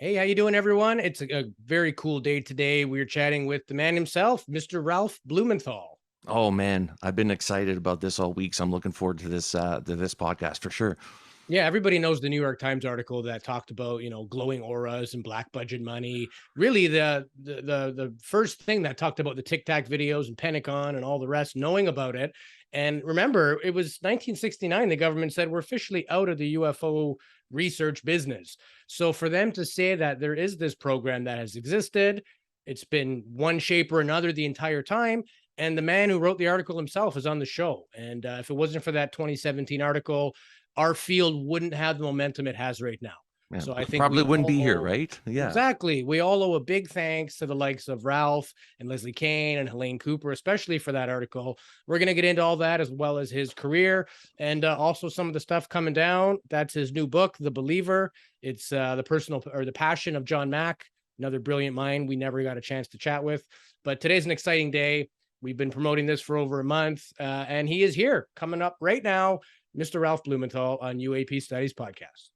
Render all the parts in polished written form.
Hey, how you doing, everyone? It's a very cool day today. We're chatting with the man himself, Mr. Ralph Blumenthal. Oh man, I've been excited about this all week, so I'm looking forward to this podcast for sure. Yeah, everybody knows the New York Times article that talked about, glowing auras and black budget money. Really, the first thing that talked about the Tic Tac videos and Pentagon and all the rest, knowing about it. And remember, it was 1969. The government said we're officially out of the UFO research business. So for them to say that there is this program that has existed, it's been one shape or another the entire time. And the man who wrote the article himself is on the show. And if it wasn't for that 2017 article, our field wouldn't have the momentum it has right now. Yeah, So I think probably wouldn't be here, right? Yeah, exactly. We all owe a big thanks to the likes of Ralph and Leslie Kane and Helene Cooper, especially for that article. We're going to get into all that as well as his career and also some of the stuff coming down. That's his new book, The Believer. It's the personal or the passion of John Mack, another brilliant mind we never got a chance to chat with. But today's an exciting day. We've been promoting this for over a month, and he is here coming up right now. Mr. Ralph Blumenthal on UAP Studies Podcast.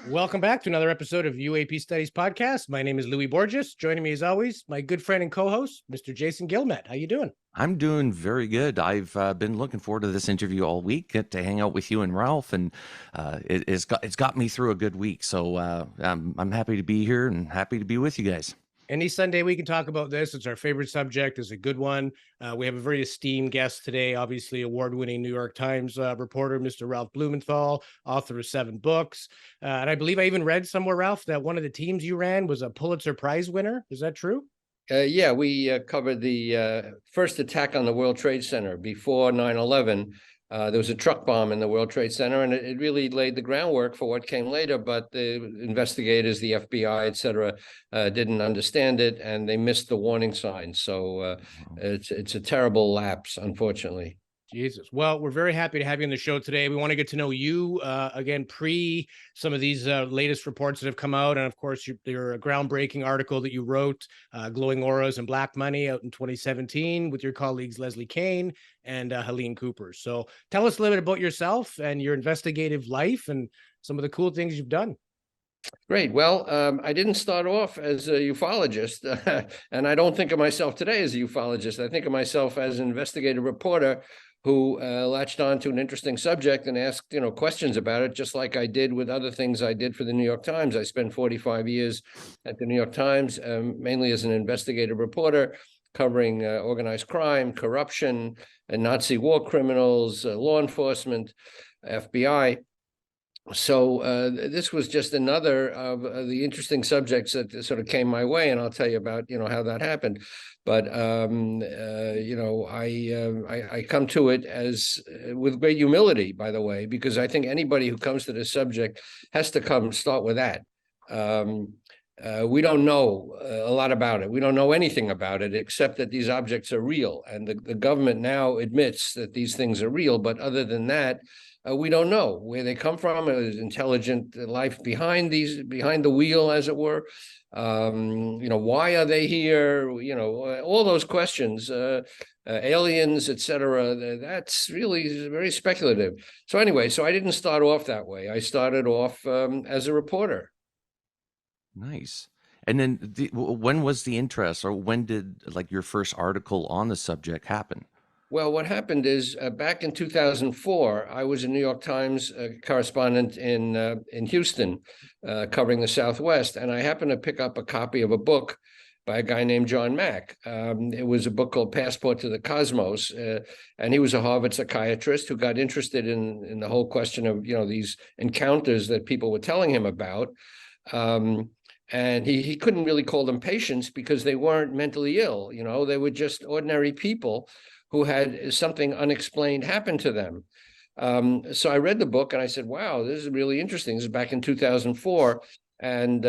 Welcome back to another episode of UAP Studies Podcast. My name is Louis Borges. Joining me as always, my good friend and co-host, Mr. Jason Gilmet. How you doing? I'm doing very good. I've been looking forward to this interview all week, get to hang out with you and Ralph, and it's got me through a good week. So I'm happy to be here and happy to be with you guys. Any Sunday we can talk about this. It's our favorite subject. It's a good one. We have a very esteemed guest today, obviously award-winning New York Times reporter, Mr. Ralph Blumenthal, author of 7 books. And I believe I even read somewhere, Ralph, that one of the teams you ran was a Pulitzer Prize winner. Is that true? Yeah, we covered the first attack on the World Trade Center before 9/11. There was a truck bomb in the World Trade Center, and it really laid the groundwork for what came later. But the investigators, the FBI, et cetera, didn't understand it, and they missed the warning signs. So it's a terrible lapse, unfortunately. Jesus. Well, we're very happy to have you on the show today. We want to get to know you again, pre some of these latest reports that have come out. And of course, your groundbreaking article that you wrote, Glowing Auras and Black Money, out in 2017 with your colleagues, Leslie Kane and Helene Cooper. So tell us a little bit about yourself and your investigative life and some of the cool things you've done. Great. Well, I didn't start off as a ufologist, and I don't think of myself today as a ufologist. I think of myself as an investigative reporter who latched on to an interesting subject and asked, questions about it, just like I did with other things I did for the New York Times. I spent 45 years at the New York Times, mainly as an investigative reporter, covering organized crime, corruption, and Nazi war criminals, law enforcement, FBI. So this was just another of the interesting subjects that sort of came my way, and I'll tell you about how that happened. But I come to it as with great humility, by the way, because I think anybody who comes to this subject has to start with that. We don't know a lot about it. We don't know anything about it except that these objects are real, and the government now admits that these things are real. But other than that, we don't know where they come from. There's intelligent life behind the wheel, as it were. Why are they here? All those questions, aliens, etc. That's really very speculative. So anyway, I didn't start off that way. I started off as a reporter. Nice. And then when was the interest, or when did your first article on the subject happen? Well, what happened is back in 2004, I was a New York Times correspondent in Houston, covering the Southwest, and I happened to pick up a copy of a book by a guy named John Mack. It was a book called Passport to the Cosmos, and he was a Harvard psychiatrist who got interested in the whole question of these encounters that people were telling him about. And he couldn't really call them patients because they weren't mentally ill. They were just ordinary people who had something unexplained happen to them. So I read the book and I said, wow, this is really interesting. This is back in 2004. And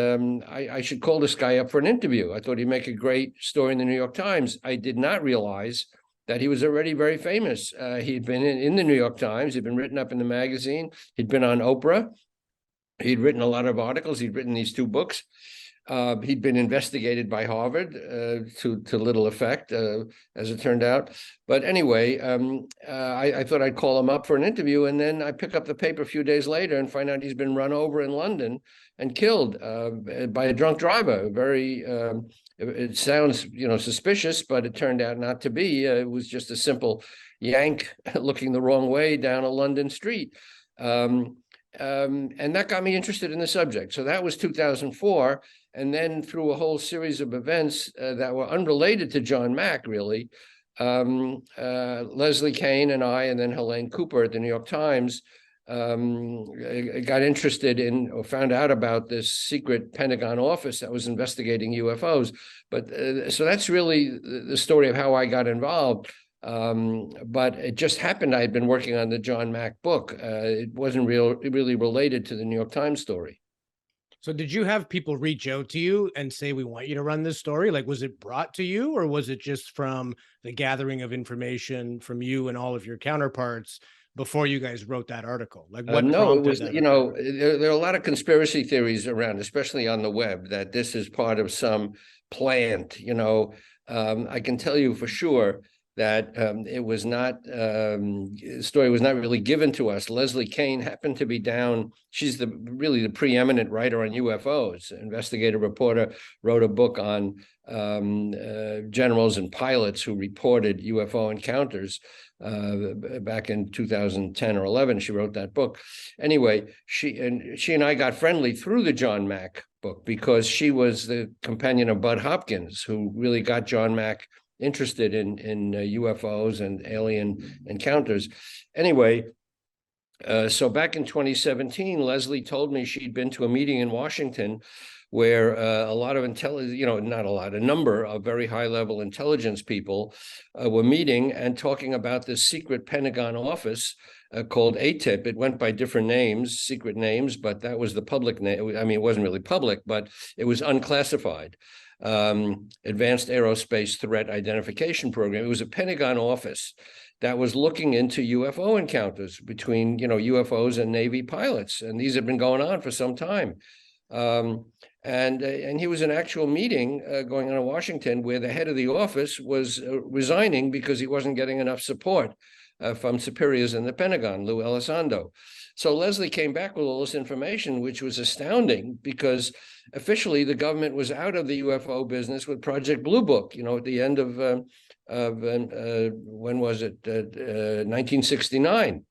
I should call this guy up for an interview. I thought he'd make a great story in the New York Times. I did not realize that he was already very famous. He'd been in the New York Times. He'd been written up in the magazine. He'd been on Oprah. He'd written a lot of articles. He'd written these 2 books. He'd been investigated by Harvard to little effect, as it turned out. But anyway, I thought I'd call him up for an interview, and then I pick up the paper a few days later and find out he's been run over in London and killed by a drunk driver. Very, it sounds, suspicious, but it turned out not to be. It was just a simple yank looking the wrong way down a London street. And that got me interested in the subject. So that was 2004. And then through a whole series of events that were unrelated to John Mack, really, Leslie Kean and I, and then Helene Cooper at the New York Times, got interested in or found out about this secret Pentagon office that was investigating UFOs. But so that's really the story of how I got involved. But it just happened I had been working on the John Mack book. It wasn't really related to the New York Times story. So did you have people reach out to you and say, we want you to run this story? Like, was it brought to you, or was it just from the gathering of information from you and all of your counterparts before you guys wrote that article? Like, what no, it was, that there are a lot of conspiracy theories around, especially on the web, that this is part of some plant. I can tell you for sure that it was not, the story was not really given to us. Leslie Kean happened to be down. She's really the preeminent writer on UFOs, investigative reporter, wrote a book on generals and pilots who reported UFO encounters back in 2010 or 11. She wrote that book. Anyway, she and I got friendly through the John Mack book because she was the companion of Bud Hopkins, who really got John Mack interested in UFOs and alien encounters. Anyway, so back in 2017, Leslie told me she'd been to a meeting in Washington where a lot of a number of very high-level intelligence people were meeting and talking about this secret Pentagon office called ATIP. It went by different names, secret names, but that was the public name. I mean, it wasn't really public, but it was unclassified. Advanced Aerospace Threat Identification Program. It was a Pentagon office that was looking into UFO encounters between, UFOs and Navy pilots, and these had been going on for some time. And he was in actual meeting going on in Washington where the head of the office was resigning because he wasn't getting enough support from superiors in the Pentagon, Lou Elizondo. So Leslie came back with all this information, which was astounding because officially the government was out of the UFO business with Project Blue Book, at the end of when was it? 1969.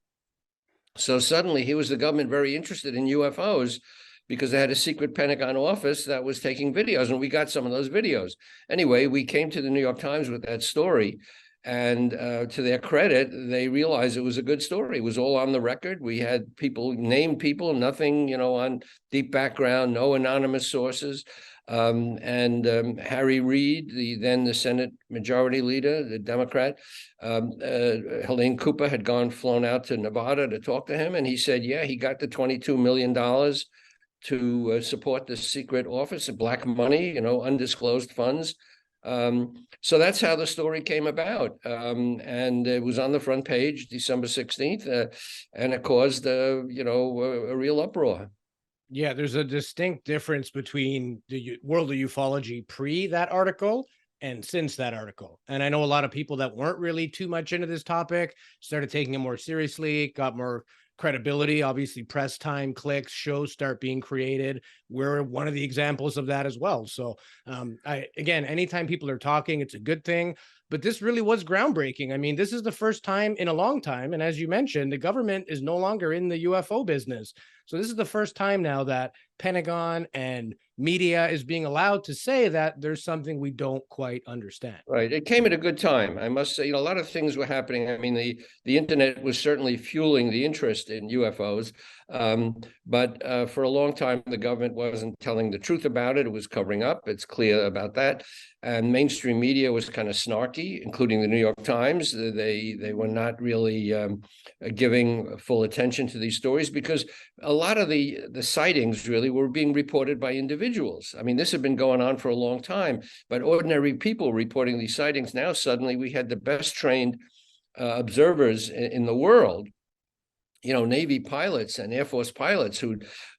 So suddenly here was the government very interested in UFOs because they had a secret Pentagon office that was taking videos, and we got some of those videos. Anyway, we came to the New York Times with that story. And to their credit, they realized it was a good story. It was all on the record. We had named people, nothing, on deep background, no anonymous sources. And Harry Reid, the Senate Majority Leader, the Democrat, Helene Cooper had flown out to Nevada to talk to him. And he said, yeah, he got the $22 million to support the secret office of black money, undisclosed funds. So that's how the story came about. And it was on the front page, December 16th, and it caused, a real uproar. Yeah, there's a distinct difference between the world of ufology pre that article and since that article. And I know a lot of people that weren't really too much into this topic started taking it more seriously, got more credibility. Obviously, press time, clicks, shows start being created. We're one of the examples of that as well. So again, anytime people are talking, it's a good thing. But this really was groundbreaking. I mean, this is the first time in a long time. And as you mentioned, the government is no longer in the UFO business. So this is the first time now that Pentagon and media is being allowed to say that there's something we don't quite understand. Right. It came at a good time. I must say, a lot of things were happening. I mean, the internet was certainly fueling the interest in UFOs. But for a long time, the government wasn't telling the truth about it. It was covering up. It's clear about that. And mainstream media was kind of snarky, including the New York Times. They were not really giving full attention to these stories because a lot of the sightings really were being reported by individuals. I mean, this had been going on for a long time, but ordinary people reporting these sightings. Now suddenly we had the best trained observers in the world, Navy pilots and Air Force pilots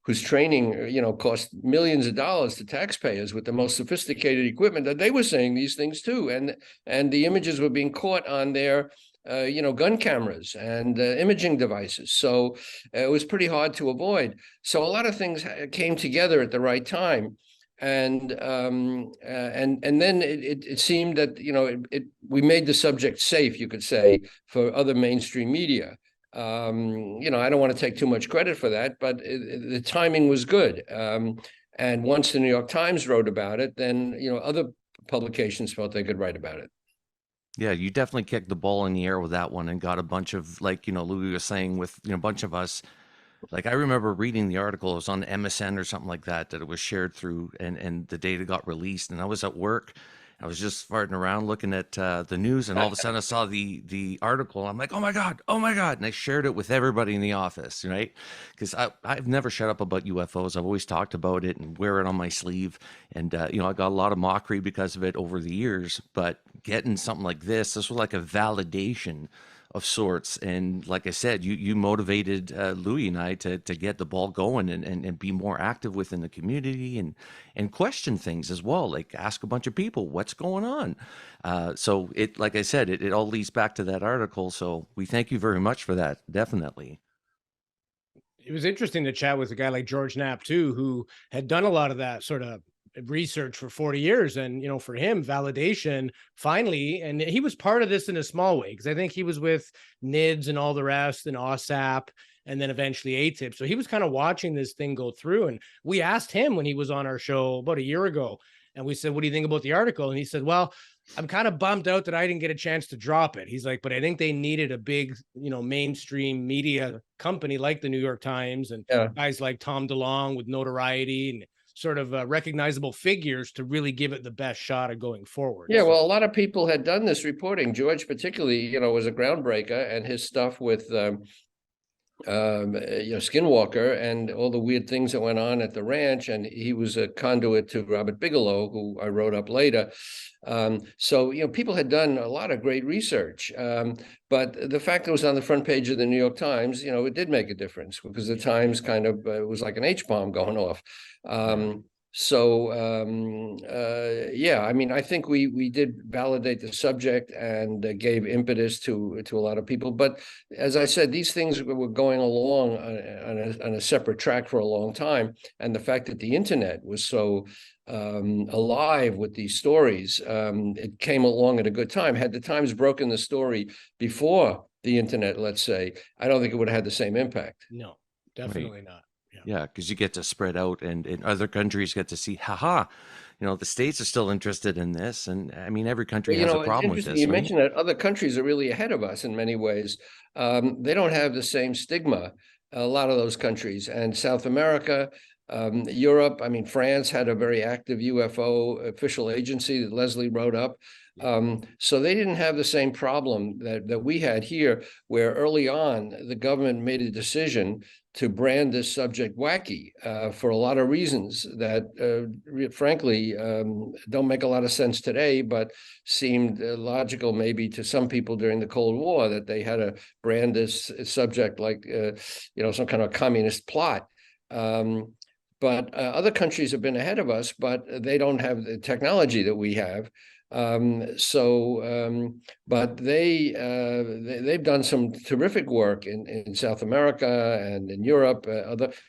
whose training, cost millions of dollars to taxpayers with the most sophisticated equipment, that they were saying these things too. And the images were being caught on their, gun cameras and imaging devices. So it was pretty hard to avoid. So a lot of things came together at the right time. And then it seemed that, we made the subject safe, you could say, for other mainstream media. I don't want to take too much credit for that, but the timing was good. And once the New York Times wrote about it, then, other publications felt they could write about it. Yeah, you definitely kicked the ball in the air with that one and got a bunch of, like, Louis was saying, with, a bunch of us. Like, I remember reading the article, it was on MSN or something like that it was shared through, and the data got released, and I was at work. I was just farting around looking at the news, and all of a sudden I saw the article. I'm like, oh my God. And I shared it with everybody in the office, right? Because I've never shut up about UFOs. I've always talked about it and wear it on my sleeve. And, I got a lot of mockery because of it over the years. But getting something like this was like a validation of sorts. And like I said, you motivated Louis and I to get the ball going and be more active within the community and question things as well, like ask a bunch of people what's going on. So it, like I said, it all leads back to that article. So we thank you very much for that. Definitely. It was interesting to chat with a guy like George Knapp too, who had done a lot of that sort of research for 40 years. And, for him, validation finally, and he was part of this in a small way, because I think he was with NIDS and all the rest and OSAP and then eventually ATIP. So he was kind of watching this thing go through. And we asked him when he was on our show about a year ago, and we said, what do you think about the article? And he said, well, I'm kind of bummed out that I didn't get a chance to drop it. He's like, but I think they needed a big, mainstream media company like the New York Times and guys like Tom DeLonge with notoriety and sort of recognizable figures to really give it the best shot of going forward. Yeah, well, a lot of people had done this reporting. George particularly, was a groundbreaker, and his stuff with Skinwalker and all the weird things that went on at the ranch, and he was a conduit to Robert Bigelow, who I wrote up later. So people had done a lot of great research, but the fact that it was on the front page of the New York Times, it did make a difference, because the Times kind of was like an H-bomb going off. I think we did validate the subject and gave impetus to a lot of people. But as I said, these things were going along on a separate track for a long time. And the fact that the internet was so alive with these stories, it came along at a good time. Had the Times broken the story before the internet, let's say, I don't think it would have had the same impact. No, definitely not. Yeah, because you get to spread out, and other countries get to see, the States are still interested in this. And I mean, every country has a problem with this. You mentioned that other countries are really ahead of us in many ways. They don't have the same stigma, a lot of those countries. And South America, Europe, France had a very active UFO official agency that Leslie wrote up. So they didn't have the same problem that we had here, where early on the government made a decision to brand this subject wacky for a lot of reasons that, frankly, don't make a lot of sense today, but seemed logical maybe to some people during the Cold War, that they had to brand this subject like, some kind of communist plot. But other countries have been ahead of us, but they don't have the technology that we have. But they've done some terrific work in South America and in Europe.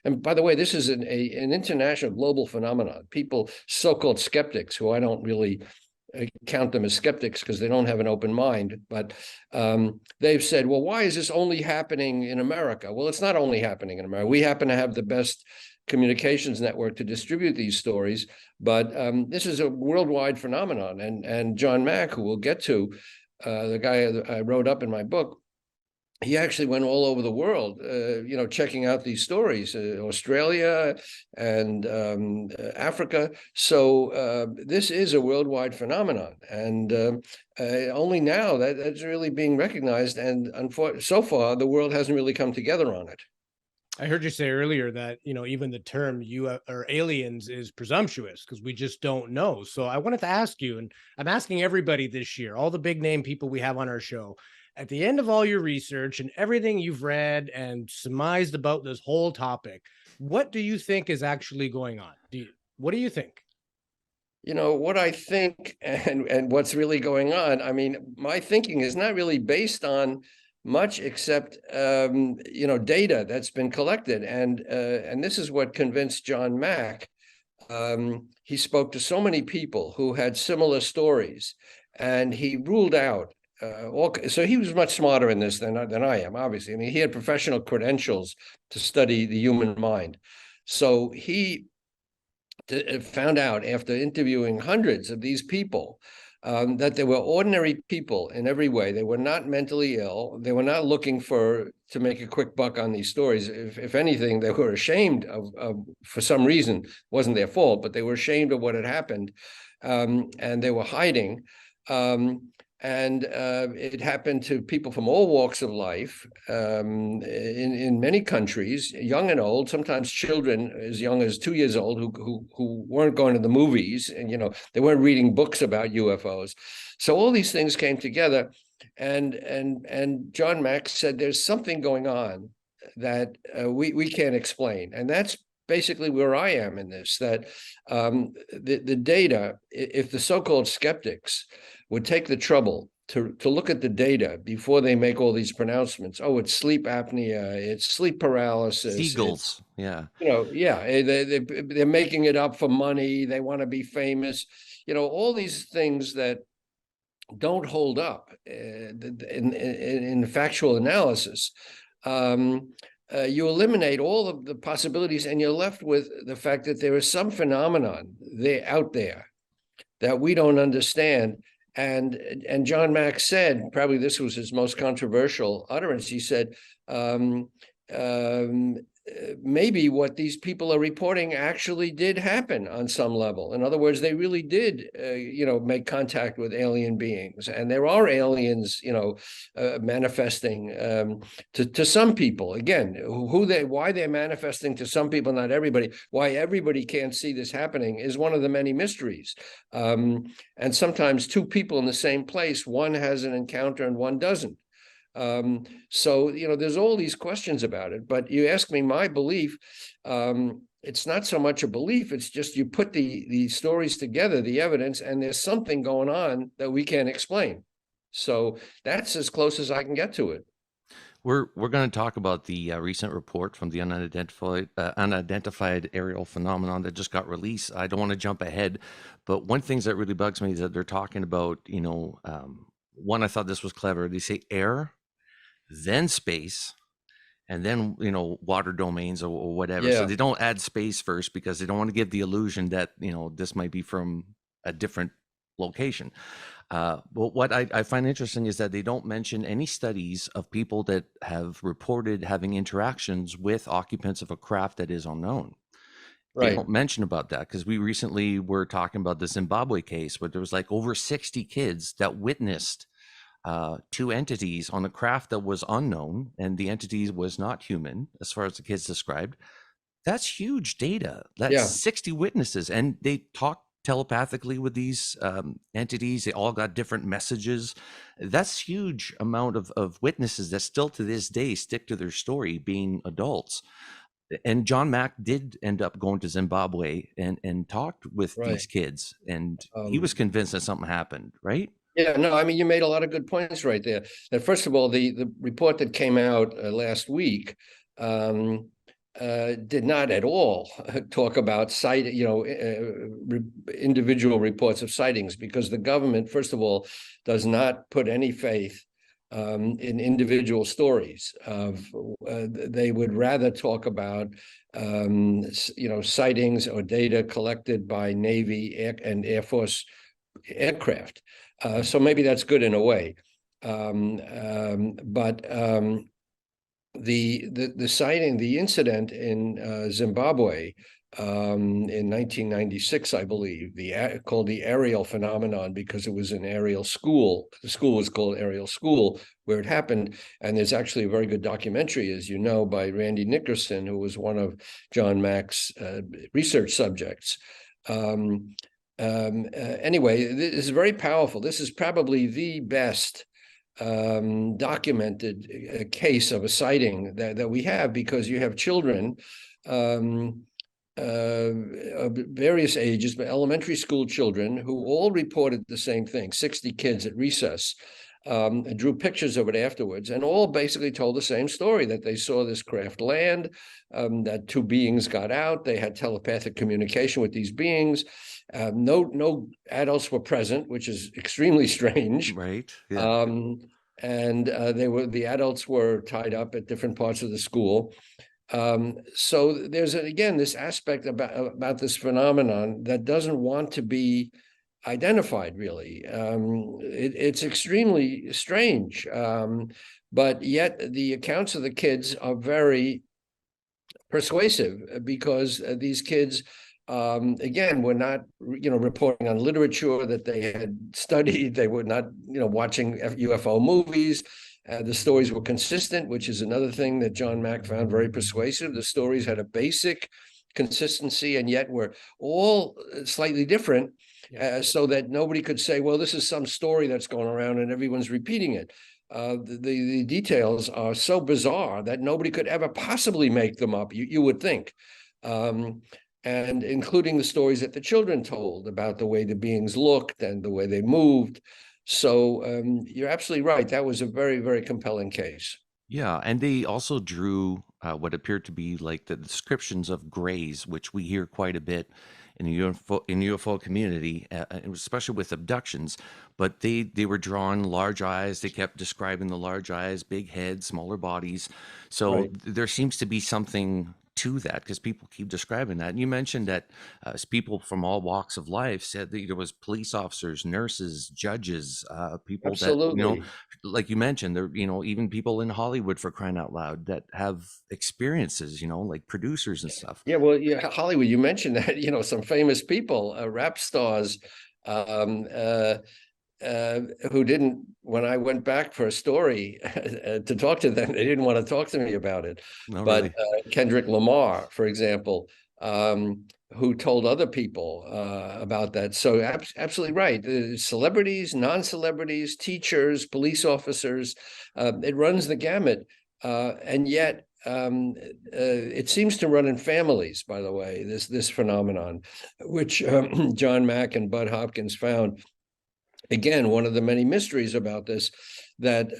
And by the way, this is an international global phenomenon. People, so-called skeptics, who I don't really count them as skeptics because they don't have an open mind, but they've said, well, why is this only happening in America? Well, it's not only happening in America. We happen to have the best communications network to distribute these stories, but this is a worldwide phenomenon. And John Mack, who we'll get to, the guy that I wrote up in my book, he actually went all over the world, checking out these stories, Australia and Africa. So this is a worldwide phenomenon, and only now that's really being recognized. And so far, the world hasn't really come together on it. I heard you say earlier that, even the term or aliens is presumptuous because we just don't know. So I wanted to ask you, and I'm asking everybody this year, all the big name people we have on our show, at the end of all your research and everything you've read and surmised about this whole topic, what do you think is actually going on? What do you think? What I think and what's really going on, I mean, my thinking is not really based on much except data that's been collected, and this is what convinced John Mack. He spoke to so many people who had similar stories, and he ruled out so he was much smarter in this than I am, obviously. I mean, he had professional credentials to study the human mind, so he found out after interviewing hundreds of these people that they were ordinary people in every way. They were not mentally ill. They were not looking to make a quick buck on these stories. If anything, they were ashamed of for some reason. It wasn't their fault, but they were ashamed of what had happened, and they were hiding. And it happened to people from all walks of life, in many countries, young and old, sometimes children as young as 2 years old who weren't going to the movies, and they weren't reading books about UFOs. So all these things came together, and John Mack said there's something going on that we can't explain, and that's basically where I am in this. That the data, if the so-called skeptics would take the trouble to look at the data before they make all these pronouncements. Oh, it's sleep apnea, it's sleep paralysis. Seagulls, yeah. They're making it up for money. They want to be famous. All these things that don't hold up in factual analysis. You eliminate all of the possibilities, and you're left with the fact that there is some phenomenon out there that we don't understand. And John Mack said, probably this was his most controversial utterance, he said, maybe what these people are reporting actually did happen on some level. In other words, they really did, make contact with alien beings, and there are aliens, manifesting to some people. Again, why they're manifesting to some people, not everybody. Why everybody can't see this happening is one of the many mysteries. And sometimes two people in the same place, one has an encounter and one doesn't. So, there's all these questions about it, but you ask me my belief, it's not so much a belief, it's just you put the stories together, the evidence, and there's something going on that we can't explain. So that's as close as I can get to it. We're going to talk about the recent report from the unidentified aerial phenomenon that just got released. I don't want to jump ahead, but one thing that really bugs me is that they're talking about, one, I thought this was clever. They say air, then space, and then water domains or whatever. Yeah. So they don't add space first because they don't want to give the illusion that this might be from a different location. But what I find interesting is that they don't mention any studies of people that have reported having interactions with occupants of a craft that is unknown. Right. They don't mention about that, because we recently were talking about the Zimbabwe case where there was like over 60 kids that witnessed two entities on a craft that was unknown, and the entity was not human as far as the kids described. That's huge data. That's 60 witnesses, and they talk telepathically with these entities. They all got different messages. That's huge amount of witnesses that still to this day stick to their story, being adults. And John Mack did end up going to Zimbabwe and talked with these kids, and he was convinced that something happened, right? Yeah, no, I mean, you made a lot of good points right there. And first of all, the report that came out last week did not at all talk about individual reports of sightings, because the government, first of all, does not put any faith in individual stories. They would rather talk about sightings or data collected by Navy and Air Force aircraft. So maybe that's good in a way, but the sighting, the incident in Zimbabwe, in 1996, I believe, called the aerial phenomenon, because it was an aerial school. The school was called Aerial School, where it happened. And there's actually a very good documentary, as you know, by Randy Nickerson, who was one of John Mack's research subjects. Anyway, this is very powerful. This is probably the best documented case of a sighting that we have, because you have children of various ages, but elementary school children, who all reported the same thing, 60 kids at recess, drew pictures of it afterwards, and all basically told the same story, that they saw this craft land, that two beings got out, they had telepathic communication with these beings. No adults were present, which is extremely strange. Right. Yeah. And the adults were tied up at different parts of the school. So there's again this aspect about this phenomenon that doesn't want to be identified, really. It's extremely strange, but yet the accounts of the kids are very persuasive, because these kids, again, were not, reporting on literature that they had studied. They were not, watching UFO movies. The stories were consistent, which is another thing that John Mack found very persuasive. The stories had a basic consistency, and yet were all slightly different, so that nobody could say, well, this is some story that's going around and everyone's repeating it. The details are so bizarre that nobody could ever possibly make them up, you would think. And including the stories that the children told about the way the beings looked and the way they moved. So you're absolutely right. That was a very, very compelling case. Yeah, and they also drew what appeared to be like the descriptions of grays, which we hear quite a bit in the UFO community, especially with abductions. But they were drawn large eyes. They kept describing the large eyes, big heads, smaller bodies. So Right. there seems to be something to that, because people keep describing that. And you mentioned that people from all walks of life said that there was police officers, nurses, judges, people that, Absolutely. like you mentioned, there, even people in Hollywood, for crying out loud, that have experiences, like producers and stuff. Yeah, well, yeah, Hollywood, you mentioned that, some famous people, rap stars, who didn't, when I went back for a story to talk to them, they didn't want to talk to me about it. No, But really. Kendrick Lamar, for example, who told other people about that. So absolutely right. Celebrities, non-celebrities, teachers, police officers, it runs the gamut. And yet it seems to run in families, by the way, this phenomenon, which John Mack and Bud Hopkins found. Again, one of the many mysteries about this, that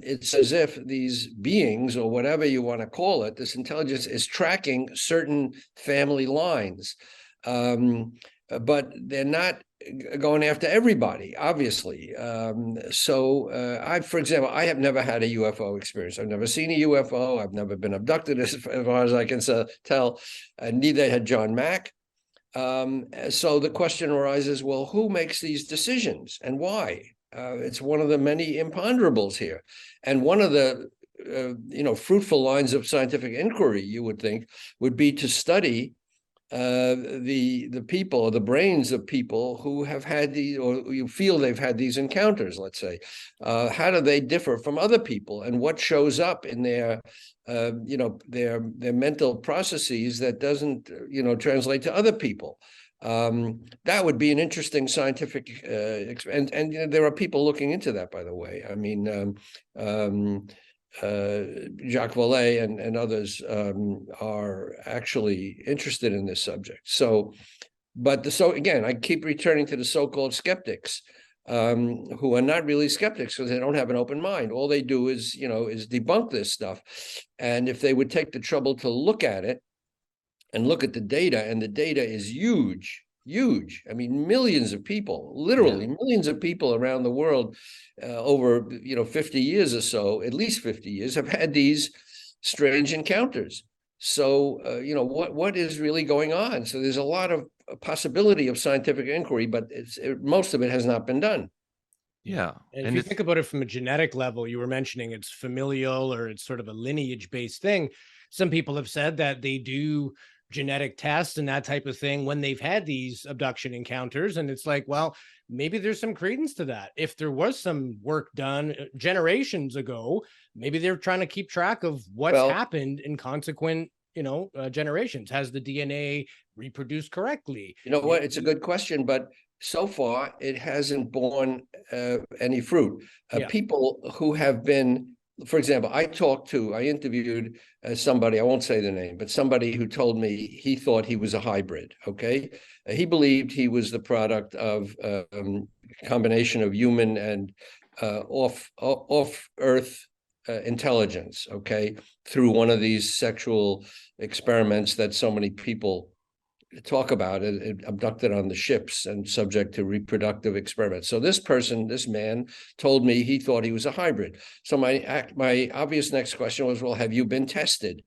it's as if these beings, or whatever you want to call it, this intelligence is tracking certain family lines. But they're not going after everybody, obviously. For example, I have never had a UFO experience. I've never seen a UFO. I've never been abducted, as far as I can tell. Neither had John Mack. So the question arises, well, who makes these decisions and why? It's one of the many imponderables here. And one of the fruitful lines of scientific inquiry, you would think, would be to study the people, or the brains of people who have had these, or you feel they've had these encounters, let's say. How do they differ from other people, and what shows up in their mental processes that doesn't translate to other people? That would be an interesting scientific and there are people looking into that, by the way. I mean, Jacques Vallée and others are actually interested in this subject. So again, I keep returning to the so-called skeptics, who are not really skeptics, because they don't have an open mind. All they do is debunk this stuff. And if they would take the trouble to look at it and look at the data, and the data is huge. I mean, millions of people, literally millions of people around the world, over 50 years or so, at least 50 years, have had these strange encounters. So what is really going on? So there's a lot of possibility of scientific inquiry, but most of it has not been done. Yeah. And if you think about it from a genetic level, you were mentioning it's familial, or it's sort of a lineage-based thing. Some people have said that they do genetic tests and that type of thing when they've had these abduction encounters. And it's like, well, maybe there's some credence to that. If there was some work done generations ago, maybe they're trying to keep track of what's happened in consequent, generations. Has the DNA reproduced correctly? You know what? It's a good question, but so far it hasn't borne any fruit. People who have been, for example, I interviewed somebody, I won't say the name, but somebody who told me he thought he was a hybrid, okay? He believed he was the product of a combination of human and off-Earth intelligence, okay, through one of these sexual experiments that so many people talk about, it abducted on the ships and subject to reproductive experiments. So this man told me he thought he was a hybrid. So my obvious next question was, well, have you been tested?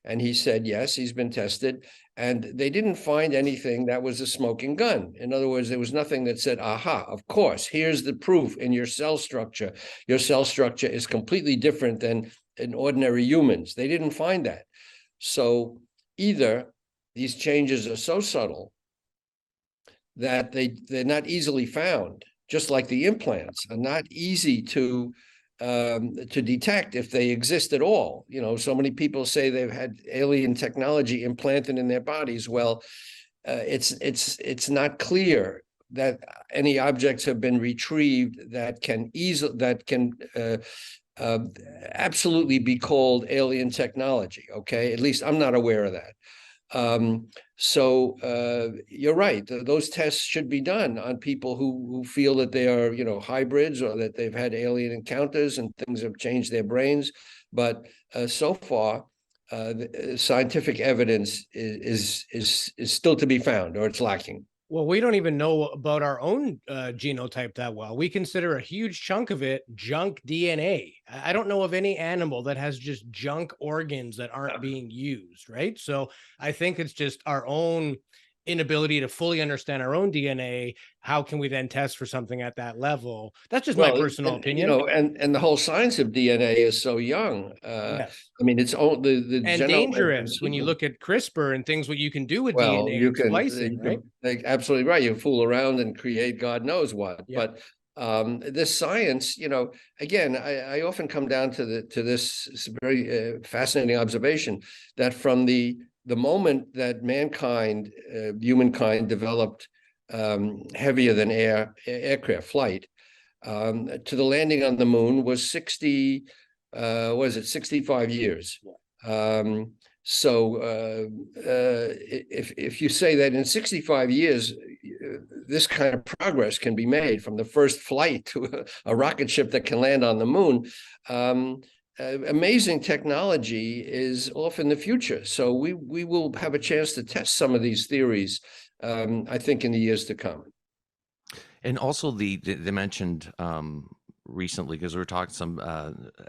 And he said, yes, he's been tested. And they didn't find anything that was a smoking gun. In other words, there was nothing that said, aha, of course, here's the proof in your cell structure. Your cell structure is completely different than in ordinary humans. They didn't find that. So either these changes are so subtle that they're not easily found, just like the implants are not easy to detect if they exist at all. So many people say they've had alien technology implanted in their bodies. Well, it's not clear that any objects have been retrieved that can absolutely be called alien technology. Okay, at least I'm not aware of that. So you're right. Those tests should be done on people who feel that they are, hybrids, or that they've had alien encounters and things have changed their brains. But so far, the scientific evidence is still to be found, or it's lacking. Well, we don't even know about our own genotype that well. We consider a huge chunk of it junk DNA. I don't know of any animal that has just junk organs that aren't being used, right? So I think it's just our own inability to fully understand our own DNA. How can we then test for something at that level? That's just my personal opinion. And the whole science of DNA is so young. Yes. I mean, it's all the and dangerous when you look at CRISPR and things, what you can do with DNA you can, splicing, right? Absolutely right. You fool around and create God knows what. Yeah. But this science, again, I often come down to this very fascinating observation that from the moment that humankind developed heavier than aircraft flight, to the landing on the moon was 65 years. So if you say that in 65 years, this kind of progress can be made from the first flight to a rocket ship that can land on the moon, amazing technology is off in the future. So we will have a chance to test some of these theories, I think, in the years to come. And also they mentioned recently, because we were talking to some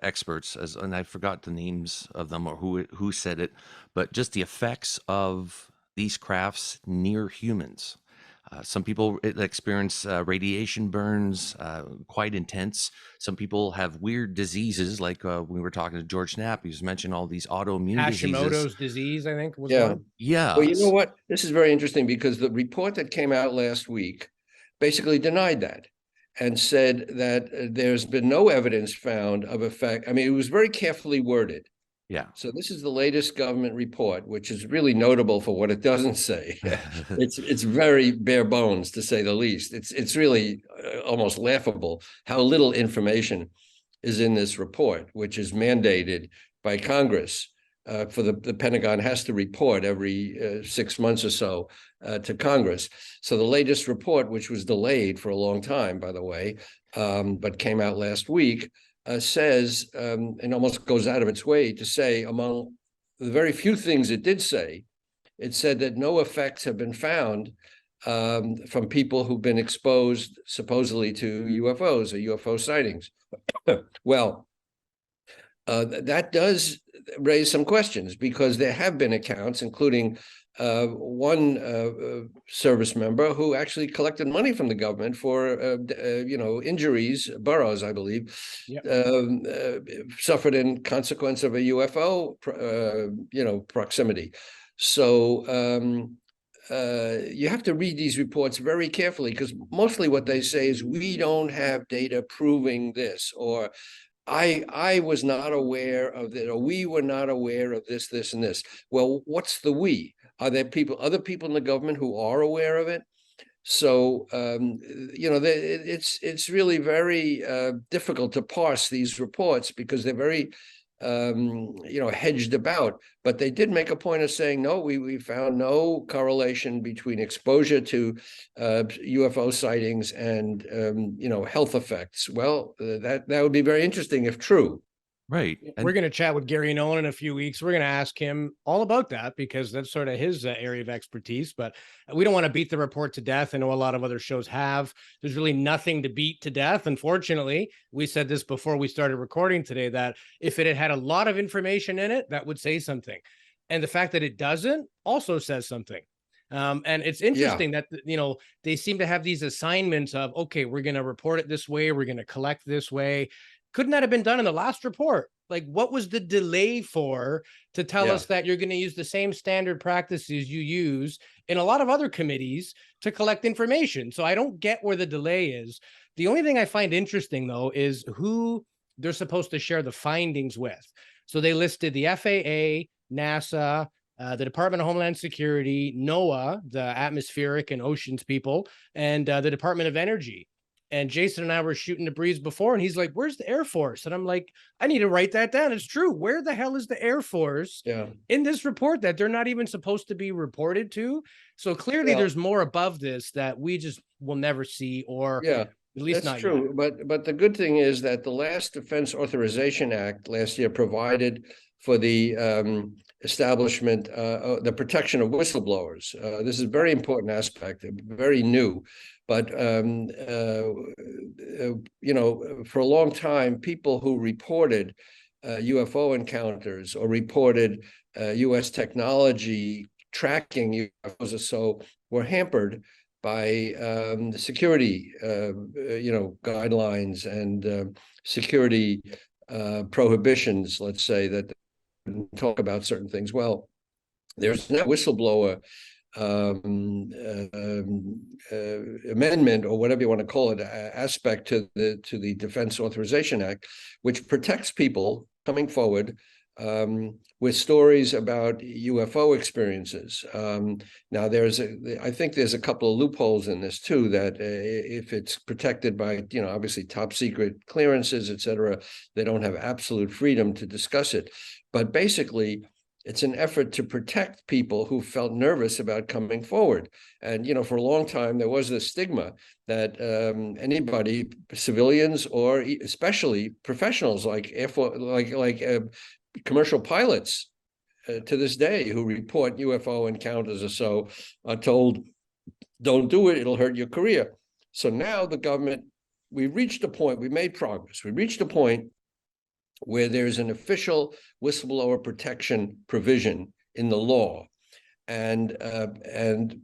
experts, and I forgot the names of them or who said it, but just the effects of these crafts near humans. Some people experience radiation burns, quite intense. Some people have weird diseases, like we were talking to George Knapp. He was mentioning all these autoimmune Hashimoto's disease, I think. Was one. One. Yeah. Well, you know what? This is very interesting, because the report that came out last week basically denied that and said that there's been no evidence found of effect. I mean, it was very carefully worded. Yeah. So this is the latest government report, which is really notable for what it doesn't say. It's very bare bones, to say the least. It's really almost laughable how little information is in this report, which is mandated by Congress. For the Pentagon has to report every 6 months or so to Congress. So the latest report, which was delayed for a long time, by the way, but came out last week, says, and almost goes out of its way to say, among the very few things it did say, it said that no effects have been found from people who've been exposed supposedly to UFOs or UFO sightings. Well, that does raise some questions, because there have been accounts, including one service member who actually collected money from the government for injuries, Burroughs, I believe, suffered in consequence of a UFO proximity. So you have to read these reports very carefully, because mostly what they say is, we don't have data proving this, or I was not aware of it, or we were not aware of this, this, and this. Well, what's the we? Are there other people in the government who are aware of it? So it's really very difficult to parse these reports, because they're very hedged about. But they did make a point of saying, no, we found no correlation between exposure to UFO sightings and health effects. Well, that would be very interesting if true. Right. We're going to chat with Gary Nolan in a few weeks. We're going to ask him all about that, because that's sort of his area of expertise. But we don't want to beat the report to death. I know a lot of other shows have. There's really nothing to beat to death. Unfortunately, we said this before we started recording today, that if it had a lot of information in it, that would say something. And the fact that it doesn't also says something. And it's interesting that, they seem to have these assignments of, okay, we're going to report it this way, we're going to collect this way. Couldn't that have been done in the last report? Like, what was the delay for to tell us that you're going to use the same standard practices you use in a lot of other committees to collect information? So I don't get where the delay is. The only thing I find interesting, though, is who they're supposed to share the findings with. So they listed the FAA, NASA, the Department of Homeland Security, NOAA, the atmospheric and oceans people, and the Department of Energy. And Jason and I were shooting the breeze before, and he's like, where's the Air Force? And I'm like, I need to write that down. It's true. Where the hell is the Air Force in this report that they're not even supposed to be reported to? So clearly there's more above this that we just will never see, or at least not true. yet. But the good thing is that the last Defense Authorization Act last year provided for the establishment, the protection of whistleblowers. This is a very important aspect, very new. But, for a long time, people who reported UFO encounters or reported U.S. technology tracking UFOs or so were hampered by the security, guidelines and security prohibitions, let's say, that talk about certain things. Well, there's no whistleblower amendment, or whatever you want to call it, aspect to the Defense Authorization Act, which protects people coming forward with stories about UFO experiences. Now, I think there's a couple of loopholes in this too, that if it's protected by, obviously top secret clearances, et cetera, they don't have absolute freedom to discuss it. But basically, it's an effort to protect people who felt nervous about coming forward. And, for a long time, there was this stigma that anybody, civilians, or especially professionals like Air Force, like commercial pilots to this day who report UFO encounters or so, are told, don't do it, it'll hurt your career. So now the government, we reached a point, we made progress. We reached a point where there's an official whistleblower protection provision in the law, and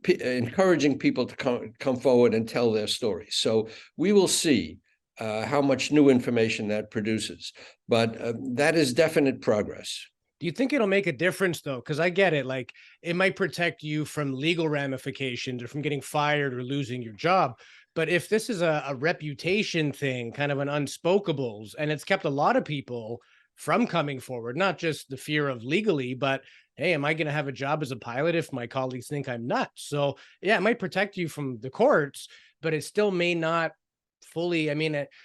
encouraging people to come forward and tell their stories. So we will see how much new information that produces, but that is definite progress. Do you think it'll make a difference, though? Because I get it. Like, it might protect you from legal ramifications or from getting fired or losing your job. But if this is a reputation thing, kind of an unspokables, and it's kept a lot of people from coming forward, not just the fear of legally, but, hey, am I going to have a job as a pilot if my colleagues think I'm nuts? So, yeah, it might protect you from the courts, but it still may not fully.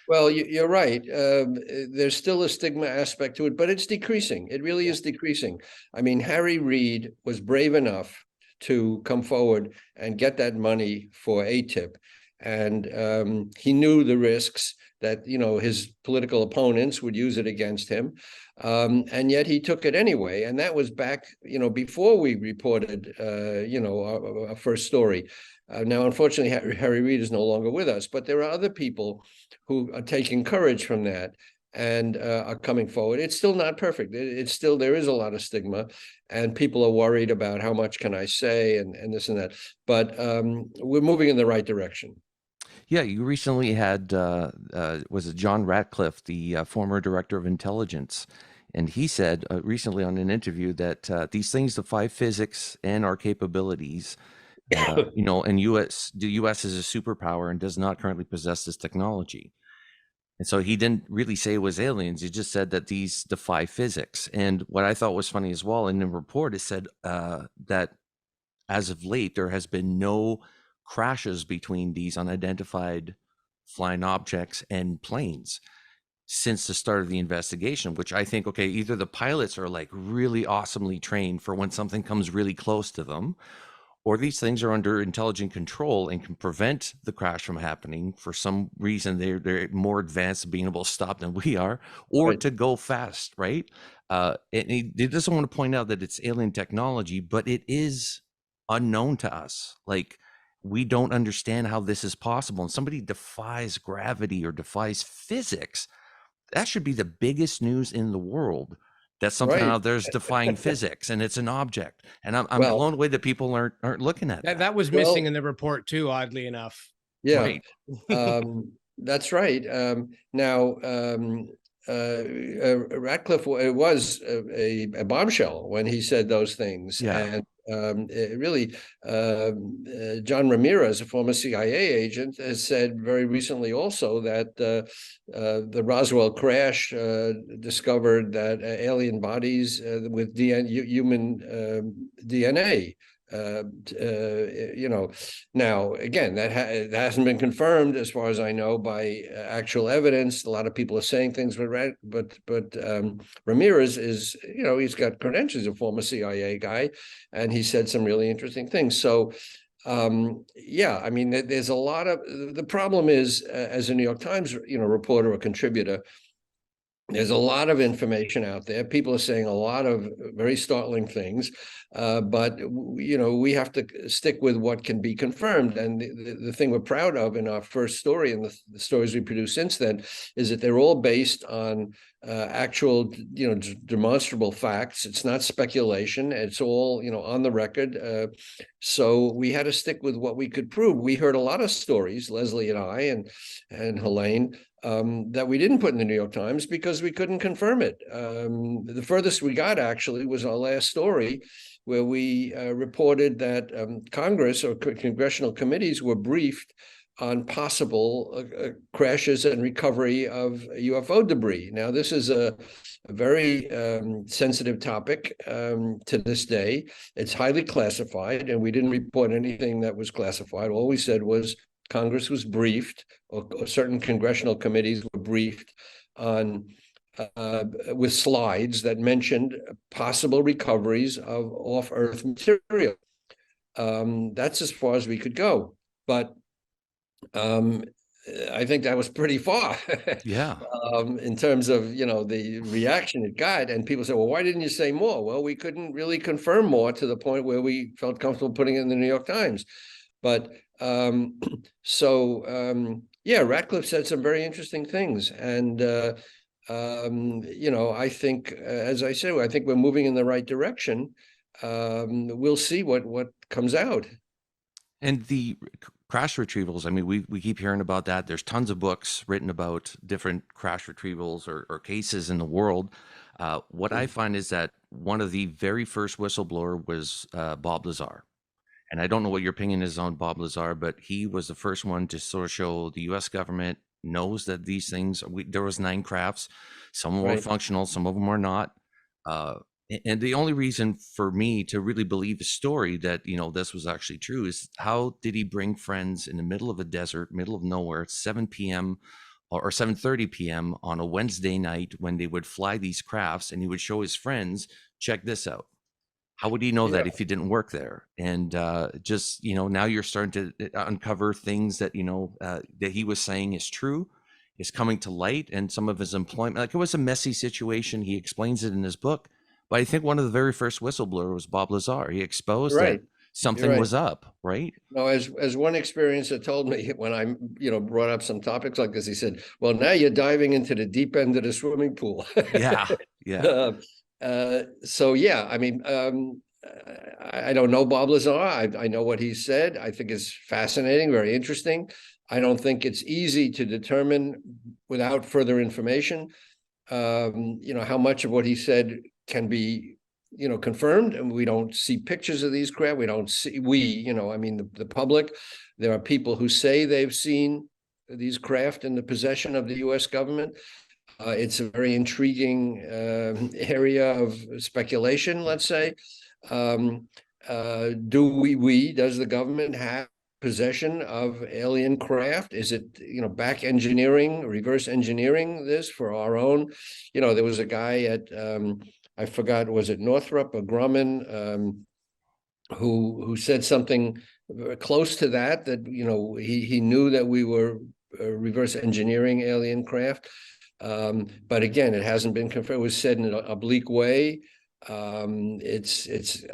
Well, you're right. There's still a stigma aspect to it, but it's decreasing. It really is decreasing. Harry Reid was brave enough to come forward and get that money for ATIP. And he knew the risks that, his political opponents would use it against him. And yet he took it anyway. And that was back, before we reported, our first story. Now, unfortunately, Harry Reid is no longer with us, but there are other people who are taking courage from that and are coming forward. It's still not perfect. There is a lot of stigma, and people are worried about how much can I say and this and that. But we're moving in the right direction. Yeah, you recently had, was it John Ratcliffe, the former director of intelligence And he said recently on an interview that these things defy physics and our capabilities. And the U.S. is a superpower and does not currently possess this technology. And so he didn't really say it was aliens. He just said that these defy physics. And what I thought was funny as well, in the report, it said that as of late, there has been no crashes between these unidentified flying objects and planes since the start of the investigation, which I think, okay, either the pilots are like really awesomely trained for when something comes really close to them, or these things are under intelligent control and can prevent the crash from happening. For some reason, they're more advanced at being able to stop than we are, or Right. to go fast, right? And he doesn't want to point out that it's alien technology, but it is unknown to us. Like, we don't understand how this is possible. And somebody defies gravity or defies physics. That should be the biggest news in the world. That something out there's defying physics and it's an object. And I'm blown away that people aren't looking at that. That was missing in the report too, oddly enough. Yeah, right. That's right. Now, Ratcliffe, it was a bombshell when he said those things. Yeah. And really, John Ramirez, a former CIA agent, has said very recently also that the Roswell crash discovered that alien bodies with human DNA. Now again, that hasn't been confirmed as far as I know by actual evidence. A lot of people are saying things, but Ramirez is, he's got credentials, a former CIA guy, and he said some really interesting things. So I mean, there's a lot of, the problem is, as a New York Times reporter or contributor, there's a lot of information out there. People are saying a lot of very startling things, but we have to stick with what can be confirmed. And the thing we're proud of in our first story and the stories we produced since then is that they're all based on actual, demonstrable facts. It's not speculation. It's all, on the record. So we had to stick with what we could prove. We heard a lot of stories, Leslie and I and Helene, that we didn't put in the New York Times because we couldn't confirm it. The furthest we got actually was our last story, where we reported that Congress or congressional committees were briefed on possible crashes and recovery of UFO debris. Now, this is a very sensitive topic to this day. It's highly classified, and we didn't report anything that was classified. All we said was Congress was briefed, or certain congressional committees were briefed on with slides that mentioned possible recoveries of off-Earth material. That's as far as we could go, but I think that was pretty far. Yeah. In terms of the reaction it got, and people said, "Well, why didn't you say more?" Well, we couldn't really confirm more to the point where we felt comfortable putting it in the New York Times. But Ratcliffe said some very interesting things, and I think, as I said, I think we're moving in the right direction. We'll see what comes out. And the crash retrievals, I mean, we keep hearing about that. There's tons of books written about different crash retrievals or cases in the world. What I find is that one of the very first whistleblower was Bob Lazar. And I don't know what your opinion is on Bob Lazar, but he was the first one to sort of show the U.S. government knows that these things, there was 9 crafts. Some of them were functional, some of them were not. And the only reason for me to really believe the story that, this was actually true is how did he bring friends in the middle of a desert, middle of nowhere, at 7 p.m. or 7:30 p.m. on a Wednesday night when they would fly these crafts, and he would show his friends, check this out. How would he know that if he didn't work there? And just, now you're starting to uncover things that, that he was saying is true, is coming to light, and some of his employment, like it was a messy situation. He explains it in his book. But I think one of the very first whistleblowers was Bob Lazar. He exposed that something was up, right? No, as one experiencer told me when I, brought up some topics like this, he said, "Well, now you're diving into the deep end of the swimming pool." Yeah. I mean, I don't know Bob Lazar. I know what he said. I think it's fascinating, very interesting. I don't think it's easy to determine without further information. how much of what he said can be, confirmed. And we don't see pictures of these craft. We don't see, the public, there are people who say they've seen these craft in the possession of the US government. It's a very intriguing area of speculation, let's say. Does the government have possession of alien craft? Is it, back engineering, reverse engineering this for our own? There was a guy at, I forgot, was it Northrop or Grumman, who said something close to that, he knew that we were reverse engineering alien craft. But again, it hasn't been confirmed. It was said in an oblique way. It's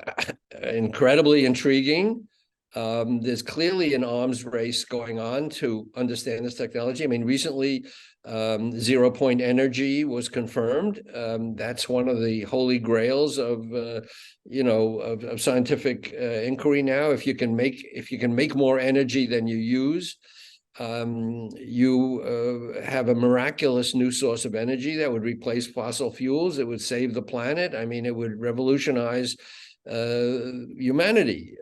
incredibly intriguing. There's clearly an arms race going on to understand this technology. I mean, recently, 0-point energy was confirmed. That's one of the holy grails of scientific inquiry now. If you can make more energy than you use, you have a miraculous new source of energy that would replace fossil fuels. It would save the planet. I mean, it would revolutionize humanity.